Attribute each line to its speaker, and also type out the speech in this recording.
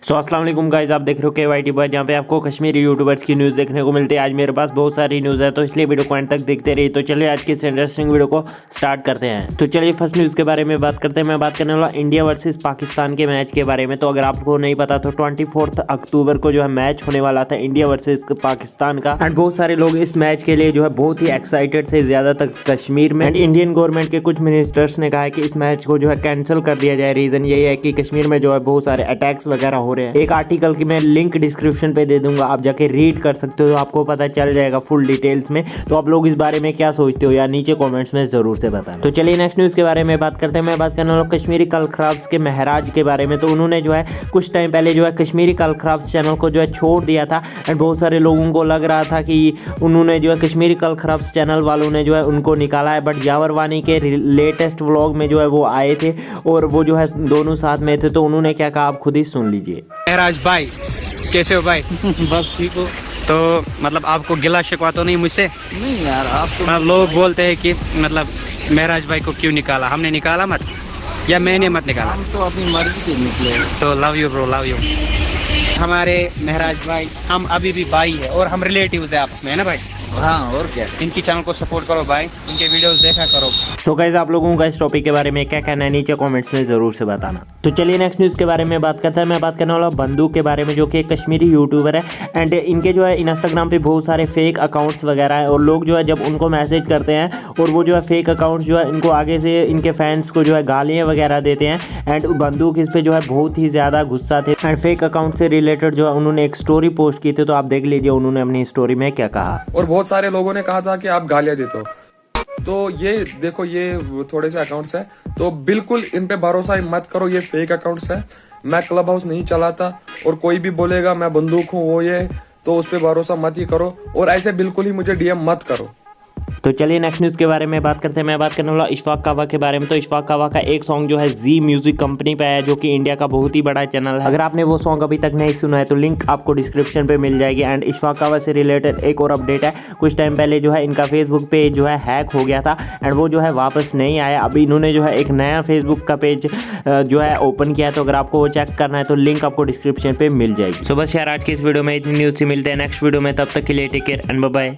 Speaker 1: अस्सलाम वालेकुम गाइस, आप देख रहे हो KYT बॉय, जहाँ पे आपको कश्मीरी यूट्यूबर्स की न्यूज़ देखने को मिलती है। आज मेरे पास बहुत सारी न्यूज़ है, तो इसलिए वीडियो को एंड तक देखते रहिए। तो चलिए आज की इस इंटरेस्टिंग वीडियो को स्टार्ट करते हैं। तो चलिए फर्स्ट न्यूज़ के बारे में बात करते हैं। मैं बात करने वाला इंडिया वर्सेस पाकिस्तान के मैच के बारे में। तो अगर आपको नहीं पता तो 24 अक्टूबर को जो है मैच होने वाला था इंडिया वर्सेज पाकिस्तान का। एंड बहुत सारे लोग इस मैच के लिए जो है बहुत ही एक्साइटेड थे, ज़्यादातर कश्मीर में। एंड इंडियन गवर्नमेंट के कुछ मिनिस्टर्स ने कहा है कि इस मैच को जो है कैंसिल कर दिया जाए। रीज़न यही है कि कश्मीर में जो है बहुत सारे अटैक्स वगैरह हो रहे हैं। एक आर्टिकल की मैं लिंक डिस्क्रिप्शन पे दे दूंगा, आप जाके रीड कर सकते हो, तो आपको पता चल जाएगा फुल डिटेल्स में। तो आप लोग इस बारे में क्या सोचते हो या नीचे कमेंट्स में जरूर से बताना। तो चलिए नेक्स्ट न्यूज़ के बारे में बात करते हैं। मैं बात करने वाला कश्मीरी कलखराब्स के महराज के बारे में। तो उन्होंने जो है कुछ टाइम पहले जो है कश्मीरी कलखराब्स चैनल को जो है छोड़ दिया था। एंड बहुत सारे लोगों को लग रहा था कि उन्होंने जो है कश्मीरी कलखराब्स चैनल वालों ने जो है उनको निकाला है, बट जावर वानी के लेटेस्ट व्लॉग में जो है वो आए थे और वो जो है दोनों साथ में थे। तो उन्होंने क्या कहा आप खुद ही सुन लीजिए।
Speaker 2: महराज भाई कैसे हो भाई?
Speaker 3: बस ठीक हो।
Speaker 2: तो मतलब आपको गिला शिकवा तो नहीं मुझसे?
Speaker 3: नहीं यार, आप तो
Speaker 2: मतलब लोग बोलते हैं कि मतलब महराज भाई को क्यों निकाला? हमने निकाला मत या मैंने मत निकाला?
Speaker 3: हम तो अपनी मर्जी से निकले।
Speaker 2: तो love you bro, love you. हमारे महराज भाई हम अभी भी भाई है और हम रिलेटिव्स है आपस में, है ना भाई?
Speaker 3: हाँ, और क्या।
Speaker 2: इनकी चैनल को सपोर्ट करो भाई, इनके वीडियोस देखा करो।
Speaker 1: सो गाइस, आप लोगों का इस टॉपिक के बारे में क्या कहना है नीचे कमेंट्स में जरूर से बताना। तो चलिए नेक्स्ट न्यूज़ के बारे में बात करते हैं। मैं बात करने वाला बंदू के बारे में, जो कि एक कश्मीरी यूट्यूबर है। एंड इनके जो है इंस्टाग्राम पे बहुत सारे फेक अकाउंट्स वगैरह है, और लोग जो है जब उनको मैसेज करते हैं और वो जो है फेक अकाउंट्स जो है इनको आगे से इनके फैंस को जो है गालियाँ वगैरह देते हैं। एंड बंदूक इस पे जो है बहुत ही ज़्यादा गुस्सा थे। एंड फेक अकाउंट से रिलेटेड जो है उन्होंने एक स्टोरी पोस्ट की थी, तो आप देख लीजिए उन्होंने अपनी स्टोरी में क्या कहा।
Speaker 4: और बहुत सारे लोगों ने कहा था कि आप गालियां देते हो। तो ये देखो, ये थोड़े से अकाउंट्स हैं, तो बिल्कुल इन पे भरोसा मत करो, ये फेक अकाउंट्स हैं। मैं क्लब हाउस नहीं चलाता, और कोई भी बोलेगा मैं बंदूक हूँ वो ये, तो उस पे भरोसा मत ही करो, और ऐसे बिल्कुल ही मुझे डीएम मत करो।
Speaker 1: तो चलिए नेक्स्ट न्यूज़ के बारे में बात करते हैं। मैं बात करने वाला इशफाक कावा के बारे में। तो इशफाक कावा का एक सॉन्ग जो है जी म्यूजिक कंपनी पे है, जो कि इंडिया का बहुत ही बड़ा चैनल है। अगर आपने वो सॉन्ग अभी तक नहीं सुना है तो लिंक आपको डिस्क्रिप्शन पे मिल जाएगी। एंड इशफाक कावा से रिलेटेड एक और अपडेट है। कुछ टाइम पहले जो है इनका फेसबुक पेज जो है हैक हो गया था, एंड वो जो है वापस नहीं आया। अभी इन्होंने जो है एक नया फेसबुक का पेज जो है ओपन किया है, तो अगर आपको वो चेक करना है तो लिंक आपको डिस्क्रिप्शन पे मिल जाएगी। सो बस यार, आज की इस वीडियो में इतनी न्यूज़ से मिलते हैं नेक्स्ट वीडियो में। तब तक के लिए take care and bye bye.